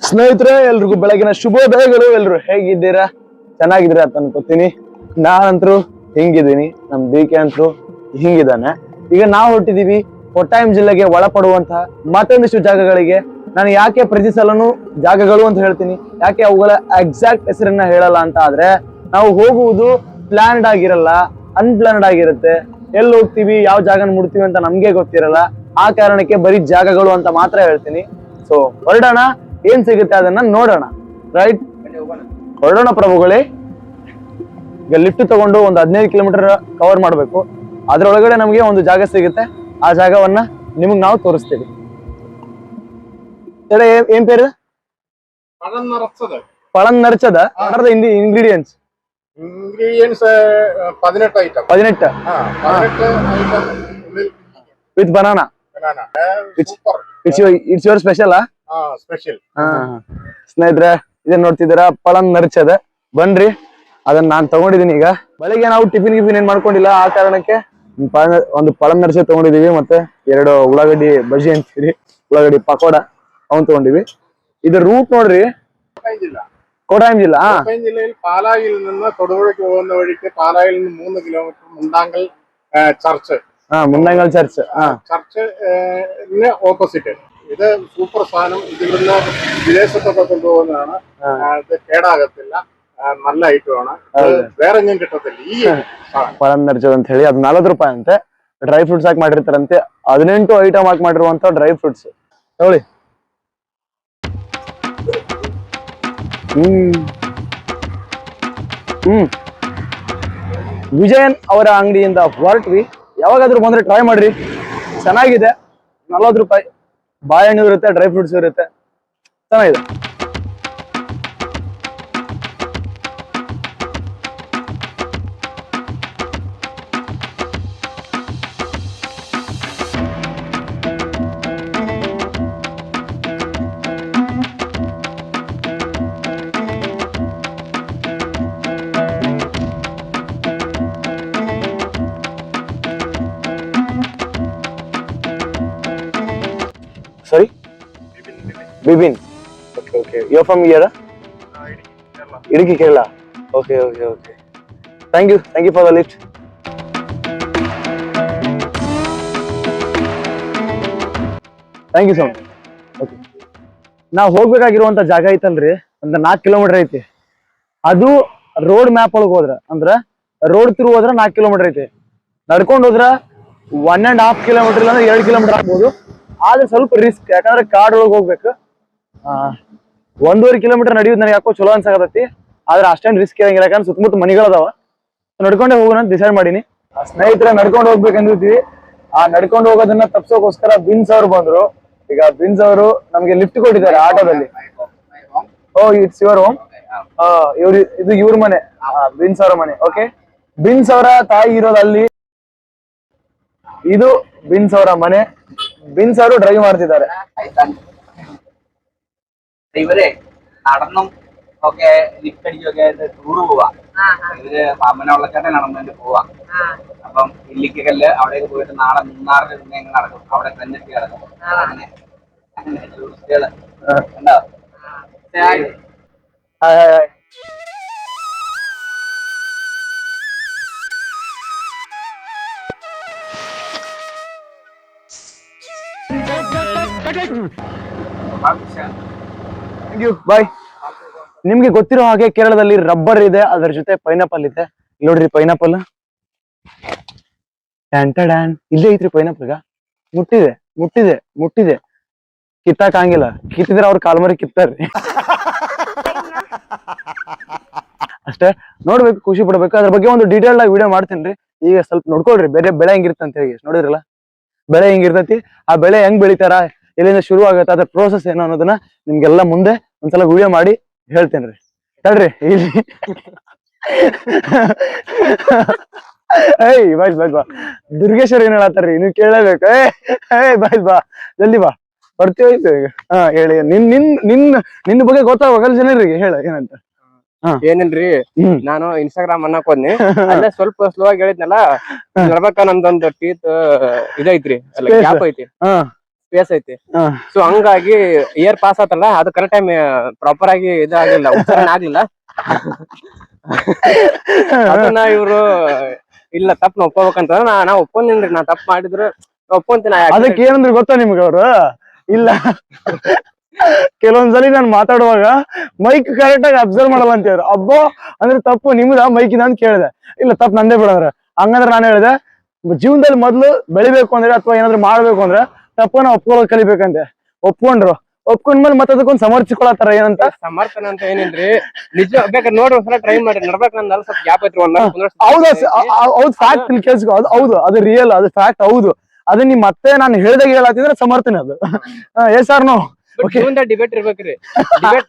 ಸ್ನೇಹಿತರೆ ಎಲ್ರಿಗೂ ಬೆಳಗಿನ ಶುಭೋದಯಗಳು. ಎಲ್ರು ಹೇಗಿದ್ದೀರಾ? ಚೆನ್ನಾಗಿದ್ದೀರಾ ಅಂತ ಅನ್ಕೋತೀನಿ. ನಾನಂತರೂ ಹಿಂಗಿದ್ದೀನಿ, ನಮ್ ಕೆ ಅಂತರೂ ಹಿಂಗಿದ್ದಾನೆ. ಈಗ ನಾವು ಹೊರಟಿದೀವಿ ಕೊಟ್ಟಾಯಂ ಜಿಲ್ಲೆಗೆ ಒಳಪಡುವಂತಹ ಮತ್ತೊಂದಿಷ್ಟು ಜಾಗಗಳಿಗೆ. ನಾನು ಯಾಕೆ ಪ್ರತಿ ಸಲನು ಜಾಗಗಳು ಅಂತ ಹೇಳ್ತೀನಿ, ಯಾಕೆ ಅವುಗಳ ಎಕ್ಸಾಕ್ಟ್ ಹೆಸರನ್ನ ಹೇಳಲ್ಲ ಅಂತ ಆದ್ರೆ, ನಾವು ಹೋಗುವುದು ಪ್ಲಾನ್ಡ್ ಆಗಿರಲ್ಲ, ಅನ್ಪ್ಲಾನ್ಡ್ ಆಗಿರುತ್ತೆ. ಎಲ್ಲಿ ಹೋಗ್ತೀವಿ, ಯಾವ ಜಾಗನ ಮುಡ್ತೀವಿ ಅಂತ ನಮ್ಗೆ ಗೊತ್ತಿರಲ್ಲ. ಆ ಕಾರಣಕ್ಕೆ ಬರೀ ಜಾಗಗಳು ಅಂತ ಮಾತ್ರ ಹೇಳ್ತೀನಿ. ಸೊ ಹೊರಡೋಣ, ಏನ್ ಸಿಗುತ್ತೆ ಅದನ್ನ ನೋಡೋಣ. ರೈಟ್, ಹೊರಡೋಣ ಪ್ರಭುಗಳೇ. ಈಗ ಲಿಫ್ಟ್ ತಗೊಂಡು ಒಂದು 15 ಕಿಲೋಮೀಟರ್ ಕವರ್ ಮಾಡ್ಬೇಕು. ಅದ್ರೊಳಗಡೆ ನಮಗೆ ಒಂದು ಜಾಗ ಸಿಗುತ್ತೆ. ಆ ಜಾಗವನ್ನ ನಿಮಗ್ ನಾವು ತೋರಿಸ್ತೀವಿ. ಏನ್ പേര്? പഴം നരച്ചത്. Ingredients 18 with banana. It's your special? Special. ಸ್ನೇಹಿತರೆ ಇದನ್ನ ನೋಡ್ತಿದ್ದೀರಾ, ಪಳನ್ ನರ್ಚದ. ಬನ್ರಿ, ಅದನ್ನ ನಾನ್ ತಗೊಂಡಿದೀನಿ. ಈಗ ಬೆಳಿಗ್ಗೆ ನಾವು ಟಿಫಿನ್ ಏನ್ ಮಾಡ್ಕೊಂಡಿಲ್ಲ, ಆ ಕಾರಣಕ್ಕೆ ಒಂದು ಪಳನ್ ನರ್ಚ ತಗೊಂಡಿದೀವಿ. ಮತ್ತೆ 2 ಉಳ್ಳಾಗಡ್ಡಿ ಬಜ್ಜಿ ಅಂತೀವಿ, ಉಳ್ಳಾಗಡ್ಡಿ ಪಕೋಡ ಅವನ್ ತಗೊಂಡಿವಿ. ಇದು ರೂಟ್ ನೋಡ್ರಿ, കോട്ടയം ജില്ല. കോട്ടയം ജില്ലയിൽ പാലായിൽ നിന്ന് തൊടുപുഴയ്ക്ക് പോകുന്ന വഴിക്ക് പാലായിൽ നിന്ന് 3 kilometre Mundankal church. Mundankal church. ചർച്ചിന് ഓപ്പോസിറ്റ്. ഇത് സൂപ്പർ സാധനം. ഇതിവിടുന്ന് വിദേശത്തൊക്കെ കൊണ്ടുപോകുന്നതാണ്. ഇത് കേടാകത്തില്ല, നല്ല ഐറ്റമാണ്. വേറെ എങ്ങും കിട്ടത്തില്ല ഈ ಪಳನ್ ನರ್ಚದ್ ಅಂತ ಹೇಳಿ. ಅದು 40 ರೂಪಾಯಿ ಅಂತೆ. ಡ್ರೈ ಫ್ರೂಟ್ಸ್ ಹಾಕಿ ಮಾಡಿರ್ತಾರಂತೆ. 18 ಐಟಮ್ ಹಾಕಿ ಮಾಡಿರುವಂತ ಡ್ರೈ ಫ್ರೂಟ್ಸ್ ನೋಡಿ. ವಿಜಯನ್ ಅವರ ಅಂಗಡಿಯಿಂದ ಹೊರಟ್ವಿ. ಯಾವಾಗಾದ್ರೂ ಬಂದ್ರೆ ಟ್ರೈ ಮಾಡ್ರಿ, ಚೆನ್ನಾಗಿದೆ. 40 ರೂಪಾಯಿ. ಬಾಳೆಹಣ್ಣು ಇರುತ್ತೆ, ಡ್ರೈ ಫ್ರೂಟ್ಸ್ ಇರುತ್ತೆ, ಚೆನ್ನಾಗಿದೆ. Sorry? Bibin. Okay. You're from here? Idiki, Kerala. Okay. Thank you for the lift. Thank you so much. Okay. ನಾವು ಹೋಗ್ಬೇಕಾಗಿರುವಂತ ಜಾಗ ಐತಲ್ರಿ, ಒಂದು 4 ಕಿಲೋಮೀಟರ್ ಐತಿ. ಅದು ರೋಡ್ ಮ್ಯಾಪ್ ಒಳಗೆ ಹೋದ್ರ, ಅಂದ್ರ ರೋಡ್ ಥ್ರೂ ಹೋದ್ರ 4 ಕಿಲೋಮೀಟರ್ ಐತಿ. ನಡ್ಕೊಂಡು ಹೋದ್ರ 1.5 ಕಿಲೋಮೀಟರ್ ಇಲ್ಲ 2 ಕಿಲೋಮೀಟರ್ ಆಗ್ಬೋದು. ಆದ್ರೆ ಸ್ವಲ್ಪ ರಿಸ್ಕ್, ಯಾಕಂದ್ರೆ ಕಾಡ್ ಒಳಗೆ ಹೋಗ್ಬೇಕು. 1.5 ಕಿಲೋಮೀಟರ್ ನಡೆಯೋದು ನನಗೆ ಯಾಕೋ ಚಲೋ ಅನ್ಸಾಕತ್ತೈತಿ. ಆದ್ರೆ ಅಷ್ಟೇನ್ ರಿಸ್ಕ್ ಇರಂಗಿಲ್ಲ, ಯಾಕಂದ್ರೆ ಸುತ್ತಮುತ್ತ ಮನಿಗಳದಾವ. ನಡ್ಕೊಂಡೆ ಹೋಗೋಣ ಅಂತ ಡಿಸೈಡ್ ಮಾಡೀನಿ. ಸ್ನೇಹಿತರೆ ನಡ್ಕೊಂಡು ಹೋಗ್ಬೇಕಂದಿರ್ತೀವಿ. ಆ ನಡ್ಕೊಂಡು ಹೋಗೋದನ್ನ ತಪ್ಸೋಕೋಸ್ಕರ ಬಿನ್ಸ್ ಅವ್ರು ಬಂದ್ರು. ಈಗ ಬಿನ್ಸ್ ಅವರು ನಮ್ಗೆ ಲಿಫ್ಟ್ ಕೊಟ್ಟಿದ್ದಾರೆ ಆಟೋದಲ್ಲಿ. ಓ, ಇಟ್ಸ್ ಯುವರ್ ಹೋಮ್. ಇದು ಇವ್ರ ಮನೆ, ಬಿನ್ಸ್ ಅವರ ಮನೆ. ಓಕೆ, ಬಿನ್ಸ್ ಅವರ ತಾಯಿ ಇರೋದು ಅಲ್ಲಿ. ಇದು ಬಿನ್ಸ್ ಅವರ ಮನೆ. ಬಿನ್ಸ್ ಅವರು ಡ್ರೈವ್ ಮಾಡ್ತಿದ್ದಾರೆ. ഇവരെ നടന്നും ഒക്കെ ലിഫ്റ്റ് അടിച്ചൊക്കെ ടൂറ് പോവാ. ഇവര് പാമ്പന വെള്ളച്ചാട്ടം നടന്നിട്ട് പോവാ. അപ്പം ഇല്ലിക്കല്ല് അവിടേക്ക് പോയിട്ട് നാളെ മൂന്നാറിന് പിന്നെ നടക്കും. അവിടെ കഞ്ഞെത്തി കിടക്കും. അങ്ങനെ ടൂറിസ്റ്റുകള് ഉണ്ടാവും. ಬಾಯ್. ನಿಮ್ಗೆ ಗೊತ್ತಿರೋ ಹಾಗೆ ಕೇರಳದಲ್ಲಿ ರಬ್ಬರ್ ಇದೆ, ಅದರ ಜೊತೆ ಪೈನಾಪಲ್ ಇದೆ. ನೋಡ್ರಿ ಪೈನಾಪಲ್, ಇಲ್ಲೇ ಐತ್ರಿ ಪೈನಾಪಲ್. ಮುಟ್ಟಿದೆ ಕಿತ್ತಾಕ್ ಹಂಗಿಲ್ಲ. ಕಿತ್ತಿದ್ರೆ ಅವ್ರ ಕಾಲ್ಮರಿ ಕಿತ್ತಾರ್ರಿ. ಅಷ್ಟೇ, ನೋಡ್ಬೇಕು, ಖುಷಿ ಪಡ್ಬೇಕು. ಅದ್ರ ಬಗ್ಗೆ ಒಂದು ಡೀಟೇಲ್ ಆಗಿ ವಿಡಿಯೋ ಮಾಡ್ತೇನ್ರಿ. ಈಗ ಸ್ವಲ್ಪ ನೋಡ್ಕೊಳ್ರಿ ಬೆಳೆ ಹೆಂಗಿರುತ್ತೆ ಅಂತ ಹೇಳಿ. ನೋಡಿದ್ರಲ್ಲ ಬೆಳೆ ಹೆಂಗಿರ್ತೈತಿ, ಆ ಬೆಳೆ ಹೆಂಗ್ ಬೆಳಿತಾರ, ಎಲ್ಲಿಂದ ಶುರು ಆಗತ್ತ, ಅದ್ರ ಪ್ರೋಸೆಸ್ ಏನು ಅನ್ನೋದನ್ನ ನಿಮ್ಗೆಲ್ಲ ಮುಂದೆ ಒಂದ್ಸಲ ವಿಡಿಯೋ ಮಾಡಿ ಹೇಳ್ತೇನ್ರಿ. ತಡ್ರಿ ಇಲ್ಲಿ. ಬಾ ದುರ್ಗೇಶ್ವರ್ ಏನ್ ಹೇಳತ್ತಾರ್ರಿ, ನೀವು ಕೇಳಬೇಕು. ಬಾ ಜಲ್ದಿ ಬಾ, ಬರ್ತೀವಿ. ಈಗ ಹೇಳಿ, ನಿನ್ನ ಬಗ್ಗೆ ಗೊತ್ತಾಗಲ್ಲ ಜನರಿಗೆ. ಹೇಳ ಏನಂತ. ಏನಿಲ್ರಿ, ನಾನು ಇನ್ಸ್ಟಾಗ್ರಾಮ್ ಅನ್ನಕ್ ಹೋದ್ನಿ. ಅಲ್ಲೇ ಸ್ವಲ್ಪ ಸ್ಲೋ ಆಗಿ ಹೇಳಿದ್ನಲ್ಲ, ನಡ್ಬೇಕ ನಮ್ದೊಂದು ಟೀತ್ ಇದೈತ್ರಿ, ಗ್ಯಾಪ್ ಐತಿ. ಸ್ಪೇಸ್ ಐತಿ. ಹಾ. ಸೊ ಹಂಗಾಗಿ ಇಯರ್ ಪಾಸ್ ಆತಲ್ಲ, ಅದು ಕರೆಕ್ಟ್ ಟೈಮ್ ಪ್ರಾಪರ್ ಆಗಿ ಇದಾಗ್ಲಿಲ್ಲ, ಉಚ್ಚಾರಣೆ ಆಗ್ಲಿಲ್ಲ. ಅದನ್ನ ಇವ್ರು ಇಲ್ಲ ತಪ್ಪು ಒಪ್ಕೋಬೇಕಂತ ನಾ ಒಪ್ಕೊಂತೀನಿ. ನಾ ತಪ್ಪು ಮಾಡಿದ್ರೆ ಒಪ್ಕೊಂತೀನಿ. ಅದಕ್ಕೆ ಏನಂದ್ರೆ ಗೊತ್ತಾ ನಿಮ್ಗೆ ಅವ್ರು, ಇಲ್ಲ ಕೆಲವೊಂದ್ಸಲಿ ನಾನು ಮಾತಾಡುವಾಗ ಮೈಕ್ ಕರೆಕ್ಟ್ ಆಗಿ ಅಬ್ಸರ್ವ್ ಮಾಡಲ್ಲ ಅಂತ ಹೇಳಿದ್ರು. ಅಬ್ಬೋ ಅಂದ್ರೆ ತಪ್ಪು ನಿಮ್ದ ಮೈಕಿದ ಅಂತ ಕೇಳಿದೆ. ಇಲ್ಲ ತಪ್ಪು ನಂದೇ ಬಿಡಂದ್ರೆ. ಹಂಗಂದ್ರೆ ನಾನು ಹೇಳಿದೆ, ಜೀವನದಲ್ಲಿ ಮೊದ್ಲು ಬೆಳಿಬೇಕು ಅಂದ್ರೆ ಅಥವಾ ಏನಾದ್ರು ಮಾಡ್ಬೇಕು ಅಂದ್ರೆ ತಪ್ಪನ ಒಪ್ಕೊಳ್ಳೋದು ಕಲಿಬೇಕಂತೆ. ಒಪ್ಕೊಂಡ್ರು, ಒಪ್ಕೊಂಡ್ಮೇಲೆ ಮತ್ತೆ ಅದಕ್ಕೊಂದು ಸಮರ್ಥಿಸ್ಕೊಳತ್ತಾರ. ಏನಂತ ಸಮರ್ಥನೆ ಅಂತ ಏನಿಲ್ರಿ, ನಿಜ ಬೇಕಾದ್ರೆ ನೋಡಿ ಒಂದ್ಸಲ ಟ್ರೈ ಮಾಡಿ. ನಡ್ಬೇಕು ನಂದಲ್ಲ, ಸ್ವಲ್ಪ ಗ್ಯಾಪ್ ಐತ್ರಿ. ಹೌದು ಫ್ಯಾಕ್ಟ್ ಇಲ್ಲಿ ಕೇಳಿಸ್ಕೊ. ಅದು ಹೌದು, ಅದು ರಿಯಲ್, ಅದು ಫ್ಯಾಕ್ಟ್ ಹೌದು. ಅದು ನಿಮ್ ಮತ್ತೆ ನಾನು ಹೇಳ್ದಾಗ ಹೇಳತ್ತಿದ್ರೆ ಸಮರ್ಥನೆ ಅದು. Yes or no. ಡಿಬೇಟ್ ಇರ್ಬೇಕ್ರಿ.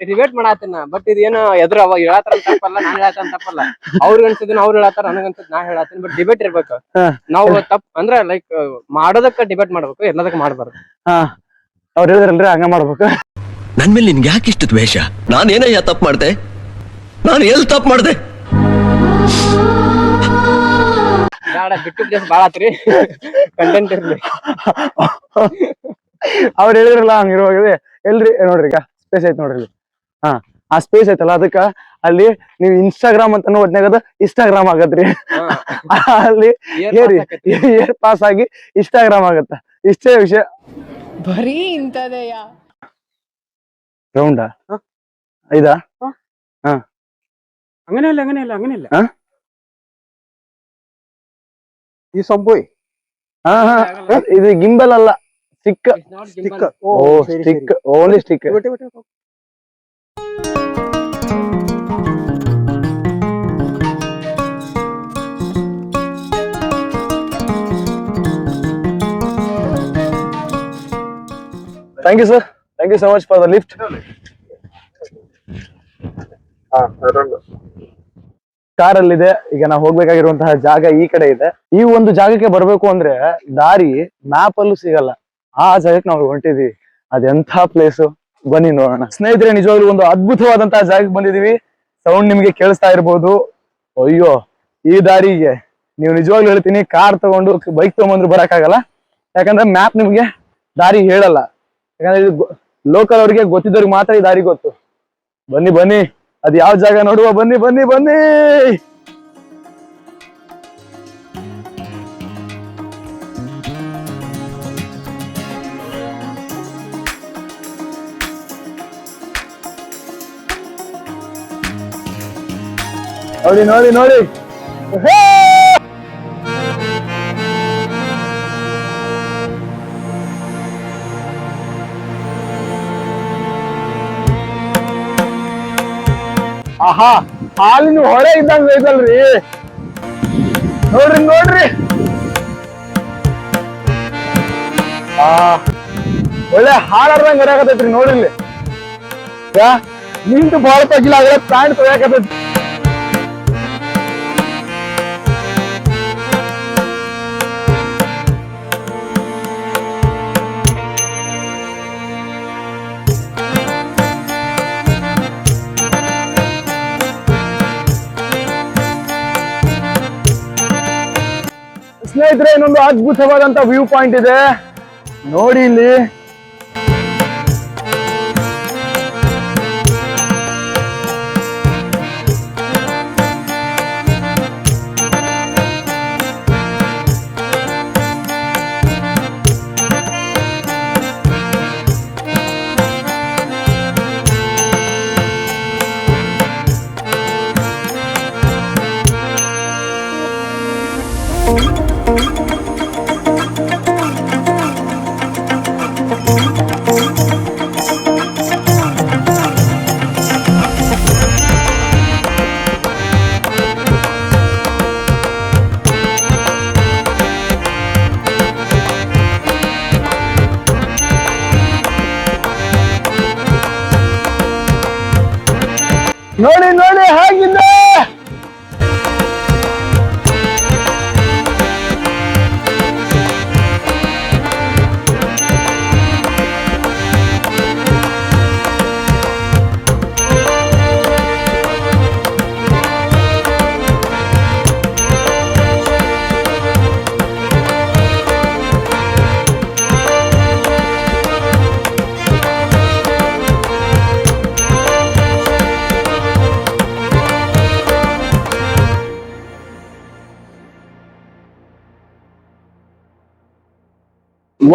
ಡಿಬೇಟ್ ಮಾಡಾತಿನ. ಬಟ್ ಇದೇನು ಎದುರು ಅವ ಹೇಳತ್ತಾರ ತಪ್ಪಲ್ಲ, ನಾನ್ ಹೇಳತ್ತ ತಪ್ಪಲ್ಲ. ಅವ್ರಿಗೆ ಅನ್ಸಿದ್ನ ಅವ್ರು ಹೇಳತ್ತಾರ, ನನಗನ್ಸಿದ್ ನಾ ಹೇಳತ್ತೀನಿ. ಬಟ್ ಡಿಬೇಟ್ ಇರ್ಬೇಕು. ನಾವು ತಪ್ಪ ಅಂದ್ರೆ ಲೈಕ್ ಮಾಡೋದಕ್ಕ ಡಿಬೇಟ್ ಮಾಡ್ಬೇಕು, ಎಲ್ಲದಕ್ಕ ಮಾಡ್ಬಾರ್ದು. ಅವ್ರು ಹೇಳಿದ್ರಲ್ರಿ ಹಂಗ ಮಾಡ್ಬೇಕು. ನನ್ ಮೇಲೆ ನಿನ್ಗೆ ಯಾಕೆ ಇಷ್ಟ ದ್ವೇಷ? ನಾನೇನಯ್ಯ ತಪ್ಪು ಮಾಡ್ದೆ? ನಾನು ಎಲ್ಲಿ ತಪ್ಪು ಮಾಡ್ದೆ? ಬಿಟ್ಟು ಬಾಳ ಆತ್ರಿ, ಕಂಟೆಂಟ್ ಇರ್ಲಿ. ಅವ್ರು ಹೇಳಿದ್ರಲ್ಲ ಹಂಗಿರುವಾಗಿದೆ. ಎಲ್ರಿ ನೋಡ್ರಿ, ಈಗ ಸ್ಪೇಸ್ ಐತ್ ನೋಡ್ರಿ. ಆ ಸ್ಪೇಸ್ ಐತಲ್ಲ, ಅದಕ್ಕ ಅಲ್ಲಿ ನೀವು ಇನ್ಸ್ಟಾಗ್ರಾಮ್ ಅಂತ ಓದ್ನಾಗದ ಇನ್ಸ್ಟಾಗ್ರಾಮ್ ಆಗತ್ರಿ. ಅಲ್ಲಿ ಏರ್ ಪಾಸ್ ಆಗಿ ಇನ್ಸ್ಟಾಗ್ರಾಮ್ ಆಗತ್ತ. ಇಷ್ಟೇ ವಿಷಯ. ಬರೀ ಇಂತದೆಯ ರೌಂಡಾ ಇದಾ? ಹಂಗನಿಲ್ಲ. ಈ ಸೊಂಬು ಇದು ಗಿಂಬಲ್ ಅಲ್ಲ, stick. Oh stick, only stick. Thank you sir, thank you so much for the lift. ಕಾರಲ್ಲಿದೆ. ಈಗ ನಾವು ಹೋಗ್ಬೇಕಾಗಿರುವಂತಹ ಜಾಗ ಈ ಕಡೆ ಇದೆ. ಈ ಒಂದು ಜಾಗಕ್ಕೆ ಬರ್ಬೇಕು ಅಂದ್ರೆ ದಾರಿ ಮ್ಯಾಪ್ ಅಲ್ಲೂ ಸಿಗಲ್ಲ. ಆ ಜಾಗಕ್ಕೆ ನಾವು ಹೊಂಟಿದೀವಿ. ಅದೆಂಥ ಪ್ಲೇಸು, ಬನ್ನಿ ನೋಡೋಣ. ಸ್ನೇಹಿತರೆ, ನಿಜವಾಗ್ಲೂ ಒಂದು ಅದ್ಭುತವಾದಂತಹ ಜಾಗಕ್ಕೆ ಬಂದಿದೀವಿ. ಸೌಂಡ್ ನಿಮ್ಗೆ ಕೇಳಿಸ್ತಾ ಇರ್ಬೋದು. ಅಯ್ಯೋ, ಈ ದಾರಿಗೆ ನೀವು ನಿಜವಾಗ್ಲೂ ಹೇಳ್ತೀನಿ, ಕಾರ್ ತಗೊಂಡು ಬೈಕ್ ತಗೊಂಡ್ರು ಬರಕ್ಕಾಗಲ್ಲ. ಯಾಕಂದ್ರೆ ಮ್ಯಾಪ್ ನಿಮ್ಗೆ ದಾರಿ ಹೇಳಲ್ಲ. ಯಾಕಂದ್ರೆ ಇದು ಲೋಕಲ್ ಅವ್ರಿಗೆ ಗೊತ್ತಿದ್ದವ್ರಿಗೆ ಮಾತ್ರ ಈ ದಾರಿ ಗೊತ್ತು. ಬನ್ನಿ ಬನ್ನಿ, ಅದ್ ಯಾವ ಜಾಗ ನೋಡುವ. ಬನ್ನಿ ಬನ್ನಿ ಬನ್ನಿ. ನೋಡಿ ನೋಡಿ ನೋಡಿ. ಆಹಾ, ಹಾಲಿನ ಹೊಳೆ ಇದ್ದಂಗ ಐತಲ್ರಿ. ನೋಡ್ರಿ ನೋಡ್ರಿ. ಒಳ್ಳೆ ಹಾಲಾರ್ದಂಗ ಹೊರಕತೈತ್ರಿ. ನೋಡ್ರಿ, ನಿಂತು ಬಾಳ ತಗಿಲ್ಲ, ಆಗಲ್ಲ ಪ್ಯಾಂಟ್ ತೊಗೊಳಕತೈತಿ. ಸ್ನೇಹಿತರೆ, ಇನ್ನೊಂದು ಅದ್ಭುತವಾದಂತ ವ್ಯೂ ಪಾಯಿಂಟ್ ಇದೆ ನೋಡಿ ಇಲ್ಲಿ. ನೋಡಿ ನೋಡಿ ಹೇಗಿದೆ.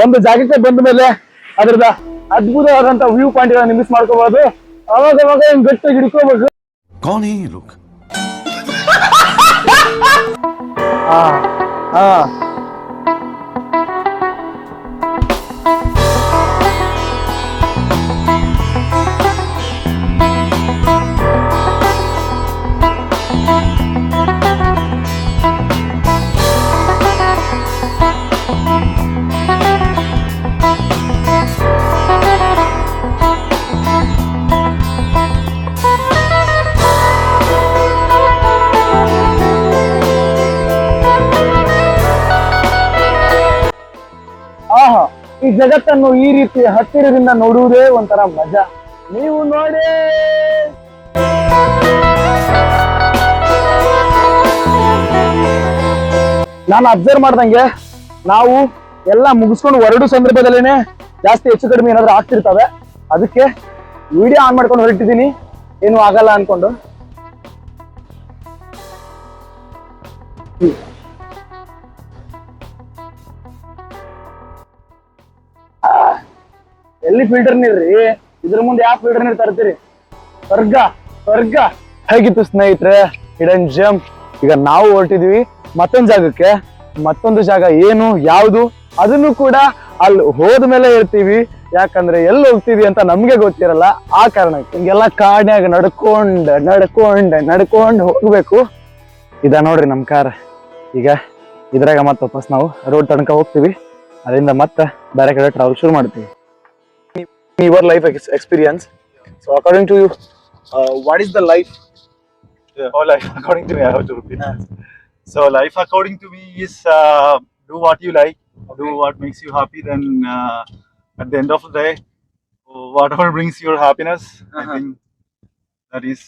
ಒಂದು ಜಾಗಕ್ಕೆ ಬಂದ ಮೇಲೆ ಅದ್ರದ ಅದ್ಭುತವಾದಂತ ವ್ಯೂ ಪಾಯಿಂಟ್ ಗಳನ್ನ ಮಿಸ್ ಮಾಡ್ಕೋಬಹುದು. ಅವಾಗ ಹಿಂಗ್ ಗಟ್ಟಿಯಾಗಿ ಹಿಡ್ಕೋಬೇಕು. कौन है ये लोग? ಹಾ ಹಾ ಆಹಾ, ಈ ಜಗತ್ತನ್ನು ಈ ರೀತಿ ಹತ್ತಿರದಿಂದ ನೋಡುವುದೇ ಒಂಥರ ಮಜಾ. ನೀವು ನೋಡಿ. ನಾನು ಅಬ್ಸರ್ವ್ ಮಾಡ್ದಂಗೆ ನಾವು ಎಲ್ಲ ಮುಗಿಸ್ಕೊಂಡು ಹೊರಡು ಸಂದರ್ಭದಲ್ಲೇನೆ ಜಾಸ್ತಿ ಹೆಚ್ಚು ಕಡಿಮೆ ಏನಾದ್ರು ಆಗ್ತಿರ್ತವೆ. ಅದಕ್ಕೆ ವಿಡಿಯೋ ಆನ್ ಮಾಡ್ಕೊಂಡು ಹೊರಟಿದ್ದೀನಿ, ಏನು ಆಗಲ್ಲ ಅನ್ಕೊಂಡು. ಎಲ್ಲಿ ಫಿಲ್ಟರ್ ನೀರ್ರಿ, ಇದ್ರ ಮುಂದೆ ಯಾವ ಫಿಲ್ಟರ್ ನೀರ್ ತರ್ತೀರಿ? ಸ್ವರ್ಗ ಸ್ವರ್ಗ. ಹೇಗಿತ್ತು ಸ್ನೇಹಿತರೆ ಹಿಡನ್ ಜಮ್? ಈಗ ನಾವು ಹೊರಟಿದ್ವಿ ಮತ್ತೊಂದು ಜಾಗಕ್ಕೆ. ಮತ್ತೊಂದು ಜಾಗ ಏನು ಯಾವುದು ಅದನ್ನು ಕೂಡ ಅಲ್ಲಿ ಹೋದ್ಮೇಲೆ ಹೇಳ್ತೀವಿ. ಯಾಕಂದ್ರೆ ಎಲ್ಲಿ ಹೋಗ್ತೀವಿ ಅಂತ ನಮ್ಗೆ ಗೊತ್ತಿರಲ್ಲ. ಆ ಕಾರಣಕ್ಕೆ ಹಿಂಗೆಲ್ಲ ಕಾಡ್ನ್ಯಾಗ ನಡ್ಕೊಂಡ್ ಹೋಗ್ಬೇಕು. ಇದ ನೋಡ್ರಿ ನಮ್ ಕಾರ್. ಈಗ ಇದ್ರಾಗ ಮತ್ತೆ ವಾಪಸ್ ನಾವು ರೋಡ್ ತನಕ ಹೋಗ್ತೀವಿ. ಅದರಿಂದ ಮತ್ತೆ ಬೇರೆ ಕಡೆ ಟ್ರಾವೆಲ್ ಶುರು ಮಾಡ್ತೀವಿ. Your life experience. So according to you, what is the life? Or life according to me, I have to repeat. So life according to me is do what you like, do what makes you happy. Then at the end of the day, whatever brings your happiness, I think that is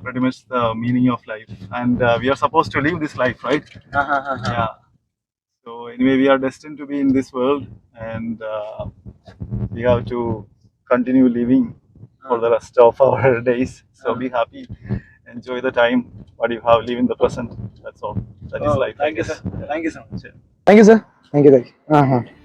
pretty much the meaning of life. And we are supposed to live this life, right? Yeah. So anyway, we are destined to be in this world, and we have to continue living for the rest of our days. So be happy, enjoy the time what you have, live in the present. That's all. That is life. Thank you, sir. Thank you so much. Thank you, sir. Thank you.